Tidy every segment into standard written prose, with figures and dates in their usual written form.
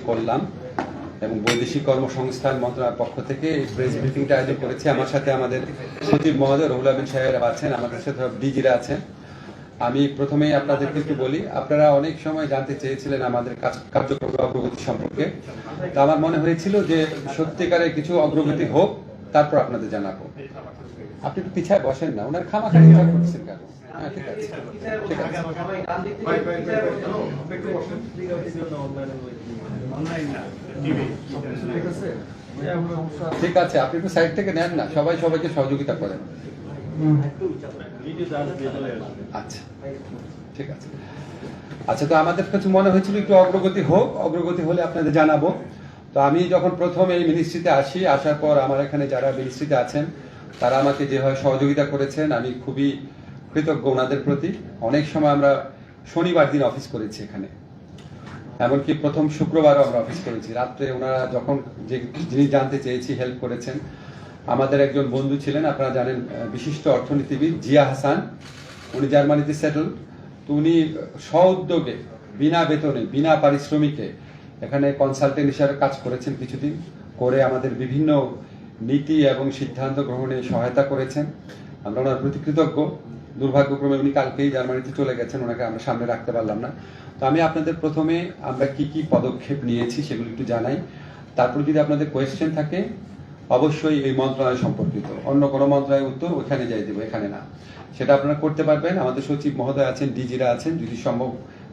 করলাম এবং বৈদেশিক কর্মসংস্থান মন্ত্রণালয়ের পক্ষ থেকে এই প্রেস ব্রিফিংটা আয়োজন করেছি। আমার সাথে আমাদের সচিব মহোদয় রুহুল আমিন সাহেব আছেন, আমাদের সাথে ডিজিরা আছেন। আমি প্রথমেই আপনাদেরকে একটু বলি, আপনারা অনেক সময় জানতে চেয়েছিলেন আমাদের কার্যক্রম অগ্রগতি সম্পর্কে। তা আমার মনে হয়েছিল যে সত্যিকারের কিছু অগ্রগতি হোক, তারপর আপনাদের জানাবো। আপনি একটু পিছায় বসেন না, ওনার খামাখানি করছেন কেন? হ্যাঁ, ঠিক আছে, ঠিক আছে, ঠিক আছে। আপনি একটু সাইড থেকে নেন না, সবাই সবাইকে সহযোগিতা করেন। আচ্ছা, ঠিক আছে। আচ্ছা, তো আমাদের কাছে মনে হয়েছিল একটু অগ্রগতি হোক, অগ্রগতি হলে আপনাদের জানাবো। তো আমি যখন প্রথম এই মিনিস্ট্রিতে আসি, আসার পর আমার এখানে যারা মিনিস্ট্রিতে আছেন তারা আমাকে যেভাবে সহযোগিতা করেছেন, আমি খুবই কৃতজ্ঞ ওনাদের প্রতি। অনেক সময় আমরা শনিবার দিন অফিস করেছি এখানে, এমনকি প্রথম শুক্রবারও আমরা অফিস করেছি। রাত্রে ওনারা যখন যে জিনিস জানতে চেয়েছি হেল্প করেছেন। আমাদের একজন বন্ধু ছিলেন, আপনারা জানেন, বিশিষ্ট অর্থনীতিবিদ জিয়া হাসান, উনি জার্মানিতে সেটেল। তো উনি স্ব-উদ্যোগে বিনা বেতনে বিনা পারিশ্রমিকে এখানে কনসালটেন্ট হিসাবে কাজ করেছেন কিছুদিন, করে আমাদের বিভিন্ন নীতি এবং সিদ্ধান্ত গ্রহণে সহায়তা করেছেন। আমরা ওনার প্রতি কৃতজ্ঞ। দুর্ভাগ্যক্রমে উনি কালকেই জার্মানিতে চলে গেছেন, ওনাকে আমরা সামনে রাখতে পারলাম না। তো আমি আপনাদের প্রথমে আমরা কি কি পদক্ষেপ নিয়েছি সেগুলো একটু জানাই। তারপর যদি আপনাদের কোয়েশ্চেন থাকে অবশ্যই এই মন্ত্রণালয় সম্পর্কিত, অন্য কোনো মন্ত্রণালয়ের উত্তর ওখানে যাই দেবো, এখানে না, সেটা আপনারা করতে পারবেন। আমাদের সচিব মহোদয় আছেন, ডিজিরা আছেন, যদি সম্ভব,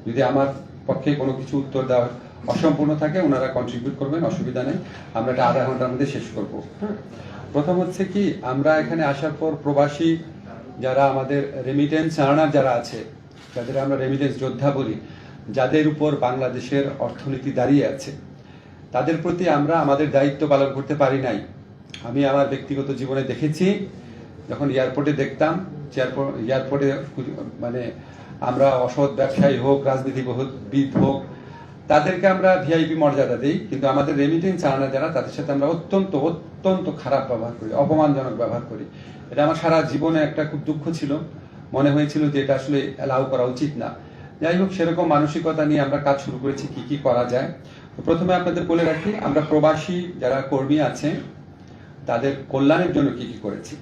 যদি আমার পক্ষে কোনো কিছু উত্তর দেওয়ার অসম্পূর্ণ থাকে ওনারা কন্ট্রিবিউট করবেন, অসুবিধা নেই। আমরা এটা আধা ঘন্টার মধ্যে শেষ করবো। হ্যাঁ, প্রথম হচ্ছে কি, আমরা এখানে আসার পর প্রবাসী যারা আমাদের রেমিটেন্স আর্নার যারা আছে, যাদের আমরা রেমিটেন্স যোদ্ধা বলি, যাদের উপর বাংলাদেশের অর্থনীতি দাঁড়িয়ে আছে, তাদের প্রতি আমরা আমাদের দায়িত্ব পালন করতে পারি নাই। আমি আমার ব্যক্তিগত জীবনে দেখেছি, যখন এয়ারপোর্টে দেখতাম, এয়ারপোর্টে মানে আমরা অসৎ ব্যবসায়ী হোক, রাজনীতিবিদ হোক, তাদেরকে আমরা ভিআইপি মর্যাদা দিই, কিন্তু আমাদের রেমিটেন্স আর্নার যারা, তাদের সাথে আমরা অত্যন্ত খারাপ ব্যবহার করি, অপমানজনক ব্যবহার করি। এটা আমার সারা জীবনে একটা খুব দুঃখ ছিল, মনে হয়েছিল যে এটা আসলে অ্যালাউ করা উচিত না। যাই হোক, সেরকম মানসিকতা নিয়ে আমরা কাজ শুরু করেছি, কি কি করা যায়। তো প্রথমে আপনাদের বলে রাখি, আমরা প্রবাসী যারা কর্মী আছে তাদের কল্যাণের জন্য কি কি করেছি।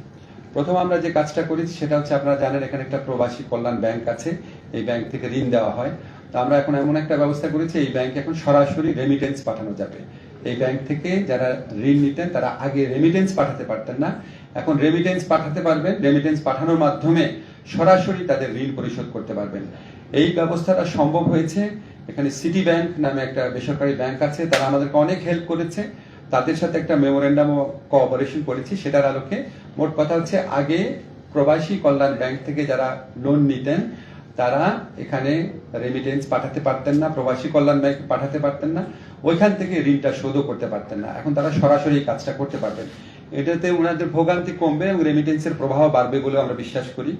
প্রথম আমরা যে কাজটা করেছি সেটা হচ্ছে, আপনারা জানেন এখানে একটা প্রবাসী কল্যাণ ব্যাংক আছে, এই ব্যাংক থেকে ঋণ দেওয়া হয়। তো আমরা এখন এমন একটা ব্যবস্থা করেছি, এই ব্যাংকে এখন সরাসরি রেমিটেন্স পাঠানো যাবে। এই ব্যাংক থেকে যারা ঋণ নিতেন তারা আগে রেমিটেন্স পাঠাতে পারতেন না, এখন রেমিটেন্স পাঠাতে পারবেন। রেমিটেন্স পাঠানোর মাধ্যমে সরাসরি তাদের ঋণ পরিশোধ করতে পারবেন। এই ব্যবস্থাটা সম্ভব হয়েছে। এখানে সিটি ব্যাংক নামে একটা বেসরকারি ব্যাংক আছে, তারা আমাদেরকে অনেক হেল্প করেছে। তাদের সাথে একটা মেমোরেন্ডাম ও কোঅপারেশন করেছি, সেটার আলোকে মোট কথা হচ্ছে, আগে প্রবাসী কল্যাণ ব্যাংক থেকে যারা লোন নিতেন তারা এখানে রেমিটেন্স পাঠাতে পারতেন না, প্রবাসী কল্যাণ ব্যাংকে পাঠাতে পারতেন না, ওইখান থেকে ঋণটা শোধও করতে পারতেন না। এখন তারা সরাসরি এই কাজটা করতে পারবেন। এটাতে ওনাদের ভোগান্তি কমবে এবং রেমিটেন্সের প্রবাহ বাড়বে বলে আমরা বিশ্বাস করি।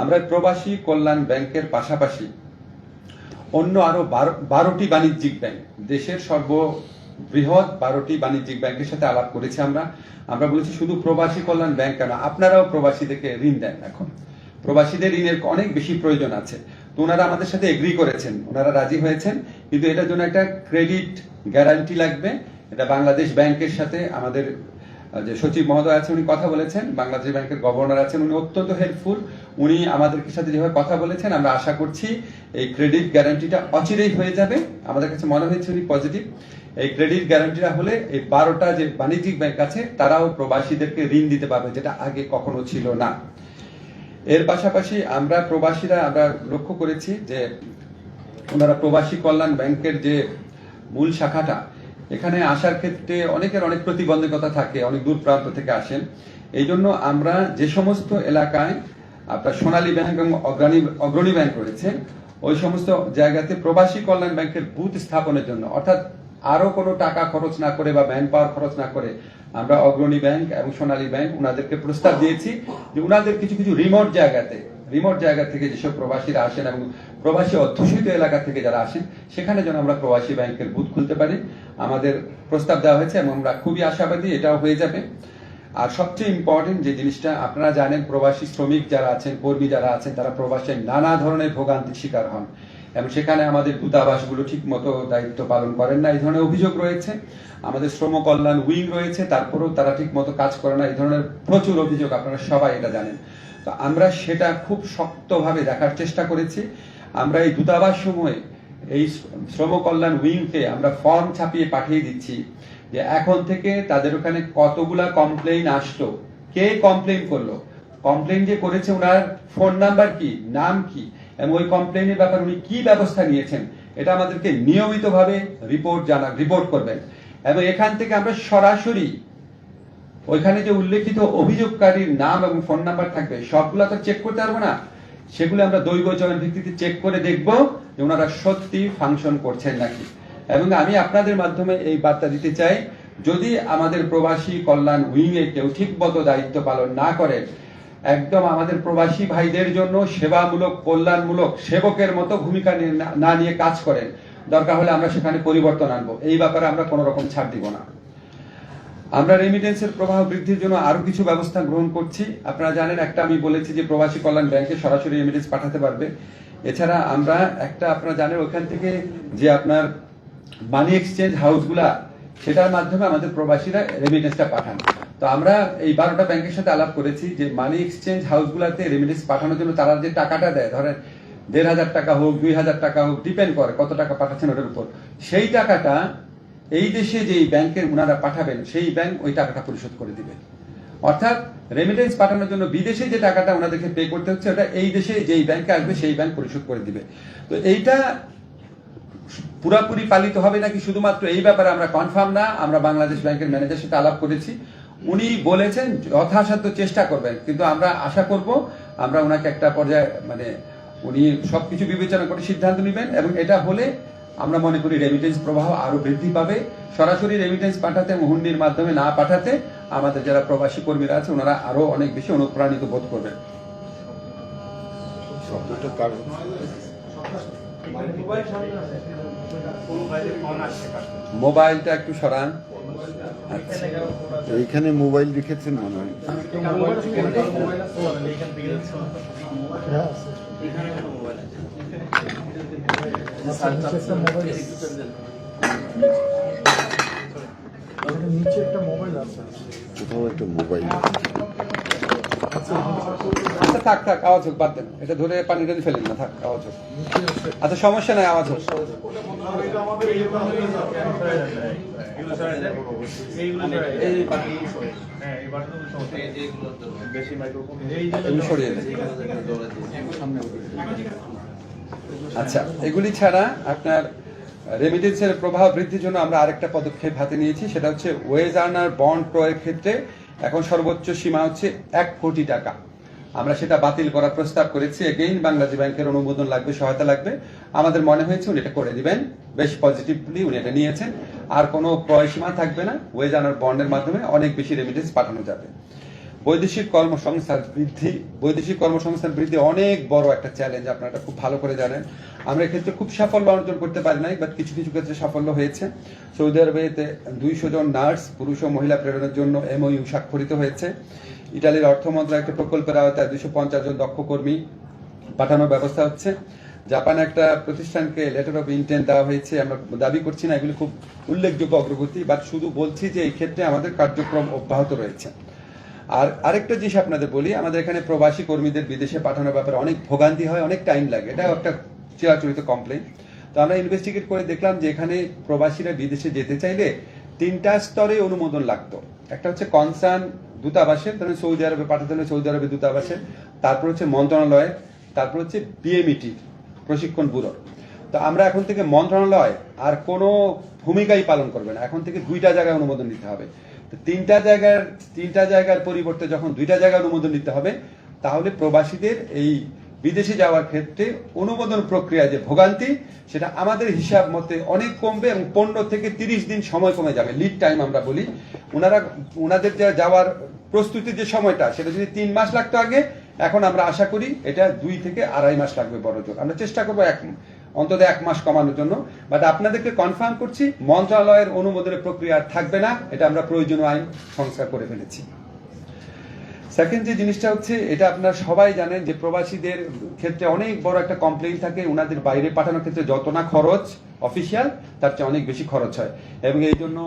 আমরা প্রবাসী কল্যাণ ব্যাংকের পাশাপাশি অন্য আরো 12টি বাণিজ্যিক ব্যাংক, দেশের সর্ববৃহৎ 12টি বাণিজ্যিক ব্যাংকের সাথে আলাপ করেছি। আমরা বলেছি শুধু প্রবাসী কল্যাণ ব্যাংক কেন, আপনারাও প্রবাসীদেরকে ঋণ দেন। এখন প্রবাসীদের ঋণের অনেক বেশি প্রয়োজন আছে। তো ওনারা আমাদের সাথে এগ্রি করেছেন, ওনারা রাজি হয়েছেন, কিন্তু এটার জন্য একটা ক্রেডিট গ্যারান্টি লাগবে। এটা বাংলাদেশ ব্যাংকের সাথে আমাদের যে সচিব মহোদয় আছে উনি কথা বলেছেন, বাংলাদেশ ব্যাংকের গভর্নর আছেন, উনি অত্যন্ত হেল্পফুল। উনি আমাদের সাথে যেভাবে কথা বলেছেন, আমরা আশা করছি এই ক্রেডিট গ্যারান্টিটা অচিরেই হয়ে যাবে। আমাদের কাছে মনে হয়েছে উনি পজিটিভ। এই ক্রেডিট গ্যারান্টিটা হলে এই 12টা যে বাণিজ্যিক ব্যাংক আছে তারাও প্রবাসীদেরকে ঋণ দিতে পারবে, যেটা আগে কখনো ছিল না। এর পাশাপাশি আমরা প্রবাসীরা আমরা লক্ষ্য করেছি যে ওনারা প্রবাসী কল্যাণ ব্যাংকের যে মূল শাখাটা, এখানে আসার ক্ষেত্রে অনেকের অনেক প্রতিবন্ধকতা থাকে, অনেক দূর প্রান্ত থেকে আসেন। এই জন্য আমরা যে সমস্ত এলাকায় আপনার সোনালী ব্যাংক এবং অগ্রণী ব্যাংক রয়েছে, ওই সমস্ত জায়গাতে প্রবাসী কল্যাণ ব্যাংকের বুথ স্থাপনের জন্য, অর্থাৎ আরো কোনো টাকা খরচ না করে বা ম্যান পাওয়ার খরচ না করে, আমরা অগ্রণী ব্যাংক এবং সোনালী ব্যাংক ওনাদেরকে প্রস্তাব দিয়েছি যে ওনাদের কিছু কিছু রিমোট জায়গা থেকে যেসব প্রবাসীরা আসেন এবং প্রবাসী অধ্যুষিত এলাকা থেকে যারা আসেন, সেখানে যেন আমরা প্রবাসী ব্যাংকের বুথ খুলতে পারি। আমাদের প্রস্তাব দেওয়া হয়েছে এবং আমরা খুবই আশাবাদী এটাও হয়ে যাবে। আর সবচেয়ে ইম্পর্টেন্ট যে জিনিসটা, আপনারা জানেন প্রবাসী শ্রমিক যারা আছেন, কর্মী যারা আছেন, তারা প্রবাসে নানা ধরনের ভোগান্তির শিকার হন। এবং সেখানে আমাদের দূতাবাসগুলো ঠিক মতো দায়িত্ব পালন করেন না, এই ধরনের অভিযোগ রয়েছে। আমাদের শ্রম কল্যাণ উইং রয়েছে, তারপরেও তারা ঠিক মতো কাজ করে না, এই ধরনের প্রচুর অভিযোগ, আপনারা সবাই এটা জানেন। তো আমরা সেটা খুব শক্তভাবে দেখার চেষ্টা করেছি। আমরা এই দূতাবাস সমূহে এই শ্রম কল্যাণ উইংকে আমরা ফর্ম ছাপিয়ে পাঠিয়ে দিচ্ছি যে এখন থেকে তাদের ওখানে কতগুলা কমপ্লেইন আসলো, কে কমপ্লেইন করলো, কমপ্লেইন যে করেছে ওনার ফোন নাম্বার কি, নাম কি, এবং ওই কমপ্লেইনের ব্যাপারে উনি কি ব্যবস্থা নিয়েছেন, এটা আমাদেরকে নিয়মিতভাবে রিপোর্ট করবেন। এবং এখান থেকে আমরা সরাসরি ওইখানে যে উল্লেখিত অভিযোগকারীর নাম এবং ফোন নাম্বার থাকবে সবগুলো তো চেক করতে পারবো না, সেগুলো আমরা দৈব চয়ন ভিত্তিতে চেক করে দেখব যে ওনারা সত্যি ফাংশন করছেন নাকি। এবং আমি আপনাদের মাধ্যমে এই বার্তা দিতে চাই, যদি আমাদের প্রবাসী কল্যাণ উইংয়ে কেউ ঠিকমতো দায়িত্ব পালন না করে, একদম আমাদের প্রবাসী ভাইদের জন্য সেবামূলক কল্যাণমূলক সেবকের মতো ভূমিকা না নিয়ে কাজ করেন, দরকার হলে আমরা সেখানে পরিবর্তন আনবো, এই ব্যাপারে আমরা কোনো রকম ছাড় দিব না। আমরা রেমিটেন্সের প্রবাহ বৃদ্ধির জন্য আরো কিছু ব্যবস্থা গ্রহণ করছি। আপনারা জানেন, একটা আমি বলেছি যে প্রবাসী কল্যাণ ব্যাংকে সরাসরি রেমিটেন্স পাঠাতে পারবে। এছাড়া আমরা একটা, আপনারা জানেন ওখান থেকে যে আপনার মানি এক্সচেঞ্জ হাউসগুলা, সেটার মাধ্যমে আমাদের প্রবাসীরা রেমিটেন্সটা পাঠান। তো আমরা এই 12টা ব্যাংকের সাথে আলাপ করেছি যে মানি এক্সচেঞ্জ হাউসগুলাতে রেমিটেন্স পাঠানোর জন্য তারা যে টাকাটা দেয়, ধরেন 1,500 টাকা হোক 2,000 টাকা হোক, ডিপেন্ড করে কত টাকা পাঠাচ্ছেন ওটার উপর, সেই টাকাটা এই দেশে যেই ব্যাংকের ওনারা পাঠাবেন সেই ব্যাংক ওই টাকাটা পরিশোধ করে দিবে। অর্থাৎ রেমিটেন্স পাঠানোর জন্য বিদেশে যে টাকাটা ওনাদেরকে পে করতে হচ্ছে, ওটা এই দেশে যেই ব্যাংকে আসবে সেই ব্যাংক পরিশোধ করে দিবে। তো এইটা পুরাপুরি পালিত হবে নাকি শুধুমাত্র এই ব্যাপারে আমরা কনফার্ম না। আমরা বাংলাদেশ ব্যাংকের ম্যানেজারের সাথে আলাপ করেছি, উনি বলেছেন যথাসাধ্য চেষ্টা করবেন, কিন্তু আমরা আশা করব আমরা ওনাকে একটা পর্যায়ে মানে উনি সবকিছু বিবেচনা করে সিদ্ধান্ত নেবেন, এবং এটা হলে আমরা মনে করি রেমিটেন্স প্রবাহ আরো বৃদ্ধি পাবে। সরাসরি রেমিটেন্স পাঠাতে এবং হুন্ডির মাধ্যমে না পাঠাতে আমাদের যারা প্রবাসী কর্মীরা আছে ওনারা আরো অনেক বেশি অনুপ্রাণিত বোধ করবেন। মোবাইলটা একটু সরান। এইখানে মোবাইল রেখেছেন মনে হয়। নিচে একটা মোবাইল আছে, কোথাও একটা মোবাইল। আচ্ছা থাক থাক, আওয়াজ হোক, বাদ দেন, এটা ধরে পানি টানি ফেলেন না, থাক আওয়াজ হোক। আচ্ছা সমস্যা নাই, আওয়াজ হোক। আচ্ছা, এগুলি ছাড়া আপনার রেমিটেন্সের প্রভাব বৃদ্ধির জন্য আমরা আরেকটা পদক্ষেপ হাতে নিয়েছি, সেটা হচ্ছে ওয়েজ আর্নার বন্ড ক্রয়ের ক্ষেত্রে এখন সর্বোচ্চ সীমা হচ্ছে 1 কোটি টাকা। আমরা সেটা বাতিল করার প্রস্তাব করেছি। এগেইন বাংলাদেশ ব্যাংকের অনুমোদন লাগবে, সহায়তা লাগবে। আমাদের মনে হয়েছে উনি এটা করে দিবেন, বেশ পজিটিভলি উনি এটা নিয়েছেন। আর কোনো ক্রয় সীমা থাকবে না, ওয়েজ আর্নার বন্ডের মাধ্যমে অনেক বেশি রেমিটেন্স পাঠানো যাবে। বৈদেশিক কর্মসংস্থান বৃদ্ধি অনেক বড় একটা চ্যালেঞ্জ, আপনারা এটা খুব ভালো করে জানেন। আমরা এক্ষেত্রে খুব সাফল্য অর্জন করতে পারি নাই, বাট কিছু কিছু ক্ষেত্রে সাফল্য হয়েছে। সৌদি আরবেতে 200 জন নার্স পুরুষ ও মহিলা প্রেরণের জন্য MOU স্বাক্ষরিত হয়েছে। ইটালির অর্থ মন্ত্রণালয় একটা প্রকল্পের আওতায় 250 জন দক্ষ কর্মী পাঠানোর ব্যবস্থা হচ্ছে। জাপানে একটা প্রতিষ্ঠানকে লেটার অফ ইন্টেন্ট দেওয়া হয়েছে। আমরা দাবি করছি না এগুলি খুব উল্লেখযোগ্য অগ্রগতি, বাট শুধু বলছি যে এই ক্ষেত্রে আমাদের কার্যক্রম অব্যাহত রয়েছে। আর আরেকটা জিনিস আপনাদের বলি, আমাদের এখানে প্রবাসী কর্মীদের বিদেশে পাঠানোর ব্যাপারে অনেক ভোগান্তি হয়, অনেক টাইম লাগে, এটা একটা চিরাচরিত কমপ্লেন। তো আমরা ইনভেস্টিগেট করে দেখলাম যে এখানে প্রবাসীরা বিদেশে যেতে চাইলে 3টা স্তরে অনুমোদন লাগতো। একটা হচ্ছে কনসার্ন দূতাবাসের, ধরেন সৌদি আরবে পাঠাতে হলে সৌদি আরবে দূতাবাসের, তারপর হচ্ছে মন্ত্রণালয়ের, তারপর হচ্ছে BMET প্রশিক্ষণ ব্যুরো। তো আমরা এখন থেকে মন্ত্রণালয় আর কোনো ভূমিকাই পালন করবে না, এখন থেকে 2টা জায়গায় অনুমোদন নিতে হবে। তো 3টা জায়গার পরিবর্তে যখন 2টা জায়গায় অনুমোদন নিতে হবে, তাহলে প্রবাসীদের এই বিদেশে যাওয়ার ক্ষেত্রে অনুমোদন প্রক্রিয়া যে ভোগান্তি, সেটা আমাদের হিসাব মতে অনেক কমবে এবং 15 থেকে 30 দিন সময় কমে যাবে। লিড টাইম আমরা বলি, ওনাদের যাওয়ার প্রস্তুতির যে সময়টা, সেটা যদি 3 মাস লাগতো আগে, এখন আমরা আশা করি এটা 2 থেকে 2.5 মাস লাগবে বড় জোর। আমরা চেষ্টা করবো অন্তত 1 মাস কমানোর জন্য। বাট আপনাদেরকে কনফার্ম করছি, মন্ত্রণালয়ের অনুমোদনের প্রক্রিয়া থাকবে না, এটা আমরা প্রয়োজনীয় আইন সংস্কার করে ফেলেছি। সেকেন্ড যে জিনিসটা হচ্ছে, এটা আপনারা সবাই জানেন যে প্রবাসীদের ক্ষেত্রে অনেক বড় একটা কমপ্লেইন থাকে, ওনাদের বাইরে পাঠানোর ক্ষেত্রে যত না খরচ অফিসিয়াল, তার চেয়ে অনেক বেশি খরচ হয়। এবং এই জন্য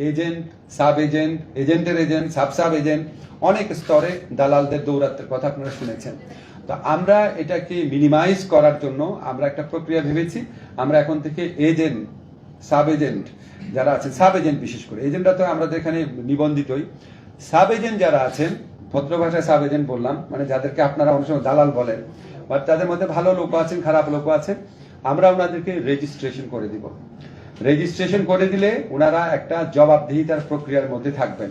এজেন্ট, সাব এজেন্ট, এজেন্টের এজেন্ট, সাব এজেন্ট, অনেক স্তরে দালালদের দৌরাত্মের কথা আপনারা শুনেছেন। তো আমরা এটাকে মিনিমাইজ করার জন্য আমরা একটা প্রক্রিয়া ভেবেছি। আমরা এখন থেকে এজেন্ট, সাব এজেন্ট যারা আছেন, সাব এজেন্ট বিশেষ করে, এজেন্টরা তো আমাদের এখানে নিবন্ধিতই, সাব এজেন্ট যারা আছেন, ভদ্র ভাষায় সাব এজেন্ট বললাম, মানে যাদেরকে আপনারা অনেক সময় দালাল বলেন, বাট তাদের মধ্যে ভালো লোকও আছেন, খারাপ লোকও আছেন, আমরা ওনাদেরকে রেজিস্ট্রেশন করে দিব। রেজিস্ট্রেশন করে দিলে ওনারা একটা জবাবদিহিতার প্রক্রিয়ার মধ্যে থাকবেন।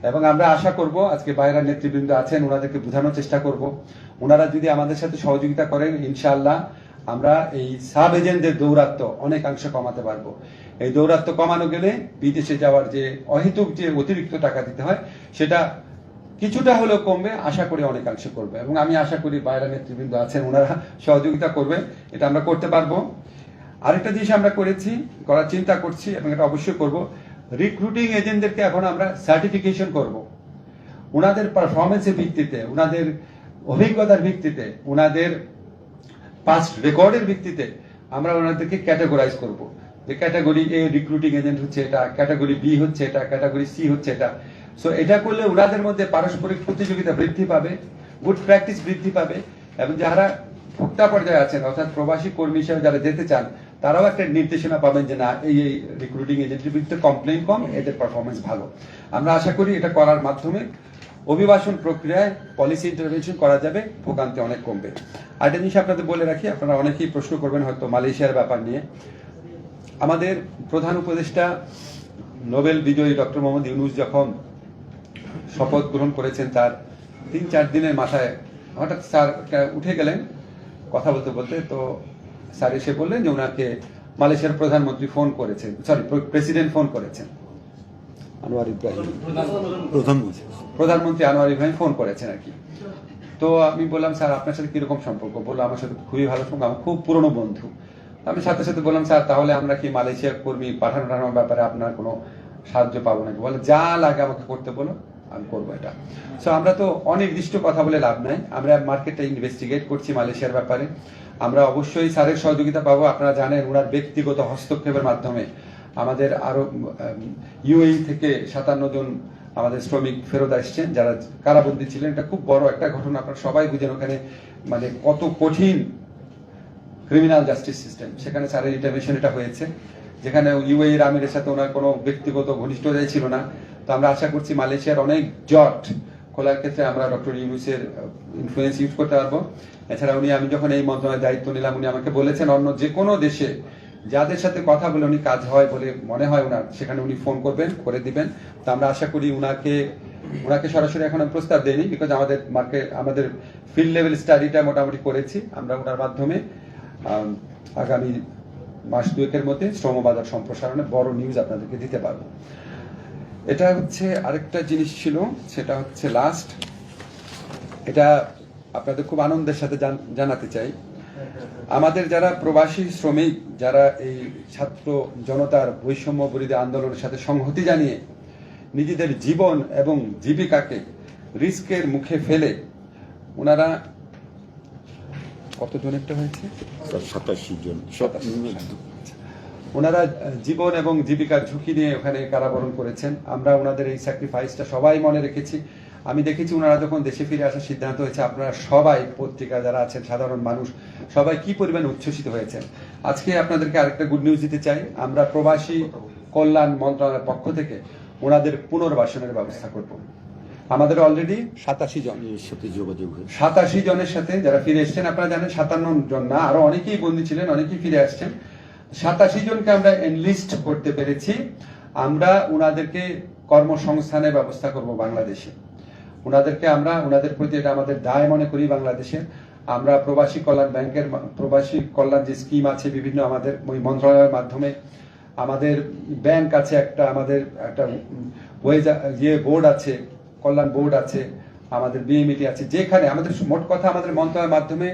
এবং আমরা আশা করব, আজকে বাইরের নেতৃবৃন্দ আছেন, ওনাদেরকে বোঝানোর চেষ্টা করব, ওনারা যদি আমাদের সাথে সহযোগিতা করেন, ইনশাআল্লাহ আমরা এই সাব এজেন্টদের দৌরাত্ম্য অনেকাংশে কমাতে পারবো। এই দৌরাত্ম্য কমানো গেলে বিদেশে যাওয়ার যে অহেতুক যে অতিরিক্ত টাকা দিতে হয়, সেটা কিছুটা হলেও কমবে, আশা করি অনেকাংশে করবে। এবং আমি আশা করি বাইরের নেতৃবৃন্দ আছেন, ওনারা সহযোগিতা করবে, এটা আমরা করতে পারবো। আরেকটা জিনিস আমরা করার চিন্তা করছি, এবং এটা অবশ্যই করব, রিক্রুটিং এজেন্টদেরকে এখন আমরা সার্টিফিকেশন করব। ওনাদের পারফরমেন্সের ভিত্তিতে, ওনাদের অভিজ্ঞতার ভিত্তিতে, ওনাদের পাস্ট রেকর্ডের ভিত্তিতে আমরা ওনাদেরকে ক্যাটাগরাইজ করব। যে ক্যাটাগরি এ রিক্রুটিং এজেন্ট হচ্ছে এটা, ক্যাটাগরি বি হচ্ছে এটা, ক্যাটাগরি সি হচ্ছে এটা। সো এটা করলে ওনাদের মধ্যে পারস্পরিক প্রতিযোগিতা বৃদ্ধি পাবে, গুড প্র্যাকটিস বৃদ্ধি পাবে, এবং যারা ভোক্তা পর্যায়ে আছেন, অর্থাৎ প্রবাসী কর্মী হিসেবে যারা যেতে চান, তারাও একটা নির্দেশনা পাবেন যে না, এই রিক্রুটিং এজেন্টের বিরুদ্ধে কমপ্লেইন কম, এদের পারফরমেন্স ভালো। আমরা আশা করি এটা করার মাধ্যমে অভিবাসন প্রক্রিয়ায় পলিসি ইন্টারভেনশন করা যাবে, ভোগান্তি অনেক কমবে। আরেকটা জিনিস আপনাদের বলে রাখি, আপনারা অনেকেই প্রশ্ন করবেন হয়তো মালয়েশিয়ার ব্যাপার নিয়ে। আমাদের প্রধান উপদেষ্টা নোবেল বিজয়ী ডক্টর মোহাম্মদ ইউনূস যখন শপথ গ্রহণ করেছেন, তার 3-4 দিনের মাথায় হঠাৎ স্যার উঠে গেলেন কথা বলতে বলতে। তো স্যার এসে বললেন যে ওনাকে মালয়েশিয়ার প্রধানমন্ত্রী ফোন করেছেন, প্রেসিডেন্ট ফোন করেছেন, আনোয়ার ইব্রাহিম, প্রধানমন্ত্রী আনোয়ার ইব্রাহিম ফোন করেছেন আর কি। তো আমি বললাম, স্যার আপনার সাথে কিরকম সম্পর্ক? বললো, আমার সাথে খুবই ভালো সম্পর্ক, আমার খুব পুরনো বন্ধু। আমি সাথে সাথে বললাম, স্যার তাহলে আমরা কি মালয়েশিয়ার কর্মী পাঠানোর ব্যাপারে আপনার কোনো সাহায্য পাবো নাকি? বলে, যা লাগে আমাকে করতে বলো, আমি করবো এটা। সো আমরা তো অনির্দিষ্ট কথা বলে লাভ নাই, আমরা মার্কেটটা ইনভেস্টিগেট করছি মালয়েশিয়ার ব্যাপারে। আমরা অবশ্যই স্যারের সহযোগিতা পাবো। আপনারা জানেন ওনার ব্যক্তিগত হস্তক্ষেপের মাধ্যমে আমাদের আরো ইউএই থেকে 57 জন আমাদের শ্রমিক ফেরত আসছেন যারা কারাবন্দী ছিলেন। এটা খুব বড় একটা ঘটনা, আপনারা সবাই বুঝেন ওখানে মানে কত কঠিন ক্রিমিনাল জাস্টিস সিস্টেম, সেখানে স্যারের ইন্টারভেনশন এটা হয়েছে, যেখানে ইউএই এর আমিরের সাথে ওনার কোনো ব্যক্তিগত ঘনিষ্ঠতাই ছিল না। তো আমরা আশা করছি মালয়েশিয়ার অনেক জট খোলার ক্ষেত্রে আমরা ডক্টর ইউনূসের ইনফ্লুয়েন্স ইউজ করতে পারবো। এছাড়া আমি যখন এই মন্ত্রণালয়ের দায়িত্ব নিলাম, উনি আমাকে বলেছেন অন্য যে কোনো দেশে যাদের সাথে কথা বলে উনি কাজ হয় বলে মনে হয় ওনার, সেখানে উনি ফোন করবেন, করে দিবেন। তো আমরা আশা করি ওনাকে সরাসরি এখন আমি প্রস্তাব দেইনি, বিকজ আমাদের ফিল্ড লেভেল স্টাডিটা মোটামুটি করেছি। আমরা ওনার মাধ্যমে আগামী মাস 2-এর মধ্যে শ্রম বাজার সম্প্রসারণে বড় নিউজ আপনাদেরকে দিতে পারবো। এটা হচ্ছে আরেকটা জিনিস ছিল, সেটা হচ্ছে লাস্ট, এটা আপনাদের খুব আনন্দের সাথে জানাতে চাই। আমাদের যারা প্রবাসী শ্রমিক, যারা এই ছাত্র জনতার বৈষম্য বিরোধী আন্দোলনের সাথে সংহতি জানিয়ে নিজেদের জীবন এবং জীবিকাকে রিস্কের মুখে ফেলে ওনারা কতজন একটা হয়েছে 87 জন, ওনারা জীবন এবং জীবিকার ঝুঁকি নিয়ে ওখানে কারাবরণ করেছেন। আমরা ওনাদের এই স্যাক্রিফাইসটা সবাই মনে রেখেছি। আমি দেখেছি ওনারা যখন দেশে ফিরে আসার সিদ্ধান্ত হয়েছে, আপনারা সবাই, পত্রিকা যারা আছেন, সাধারণ মানুষ সবাই কি পরিমাণ উচ্ছ্বসিত হয়েছেন। আজকে আপনাদেরকে আরেকটা গুড নিউজ দিতে চাই, আমরা প্রবাসী কল্যাণ মন্ত্রণালয়ের পক্ষ থেকে ওনাদের পুনর্বাসনের ব্যবস্থা করব। আমাদের অলরেডি 87 জন সাথে যোগাযোগ হয়েছে, 87 জনের সাথে যারা ফিরে এসছেন। আপনারা জানেন 57 জন না, আরো অনেকেই বন্দী ছিলেন, অনেকেই ফিরে আসছেন। 87 জনকে আমরা এনলিস্ট করতে পেরেছি। আমরা ওনাদেরকে কর্মসংস্থানের ব্যবস্থা করব বাংলাদেশে। ওনাদের প্রতি এটা আমাদের দায় মনে করি বাংলাদেশে। আমরা প্রবাসী কল্যাণ ব্যাংকের প্রবাসী কল্যাণ যে স্কিম আছে বিভিন্ন আমাদের ওই মন্ত্রণালয়ের মাধ্যমে, আমাদের ব্যাংক আছে আমাদের একটা বোর্ড আছে, কল্যাণ বোর্ড আছে, আমাদের বিএমইটি আছে, যেখানে আমাদের মোট কথা আমাদের মন্ত্রণালয়ের মাধ্যমে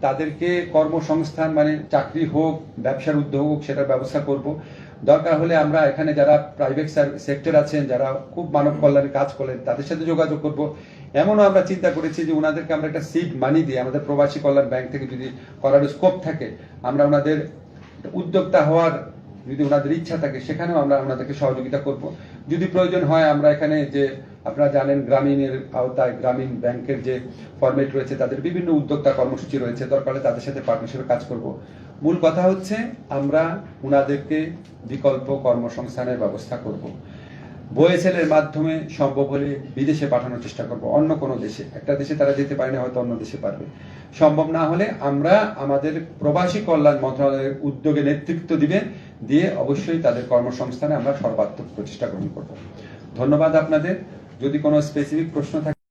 তাদেরকে কর্মসংস্থান মানে চাকরি হোক, ব্যবসার উদ্যোগ হোক, সেটার ব্যবস্থা করব। দরকার হলে আমরা এখানে যারা প্রাইভেট সেক্টর আছেন, যারা খুব মানব কল্যাণের কাজ করেন, তাদের সাথে যোগাযোগ করব। এমনও আমরা চিন্তা করেছি যে ওনাদেরকে আমরা একটা সিড মানি দিয়ে, আমাদের প্রবাসী কল্যাণ ব্যাংক থেকে যদি করার স্কোপ থাকে, আমরা ওনাদের উদ্যোক্তা হওয়ার যদি ওনাদের ইচ্ছা থাকে, সেখানেও আমরা ওনাদেরকে সহযোগিতা করব। যদি প্রয়োজন হয় আমরা এখানে যে আপনারা জানেন গ্রামীণের আওতায় গ্রামীণ ব্যাংকের যে ফরম্যাট রয়েছে, তাদের বিভিন্ন উদ্যোক্তা কর্মসূচি রয়েছে, দরকার হলে তাদের সাথে পার্টনারশিপে কাজ করব। মূল কথা হচ্ছে আমরা ওনাদেরকে বিকল্প কর্মসংস্থানের ব্যবস্থা করব। বয়েসেলের মাধ্যমে সম্ভব হলে বিদেশে পাঠানোর চেষ্টা করব, অন্য কোনো দেশে। একটা দেশে তারা যেতে পারে না, হয়তো অন্য দেশে পারবে। সম্ভব না হলে আমরা আমাদের প্রবাসী কল্যাণ মন্ত্রণালয়ের উদ্যোগে নেতৃত্ব দিয়ে অবশ্যই তাদের কর্মসংস্থানে আমরা সর্বাত্মক প্রচেষ্টা গ্রহণ করব। ধন্যবাদ আপনাদের। যদি কোনো স্পেসিফিক প্রশ্ন থাকে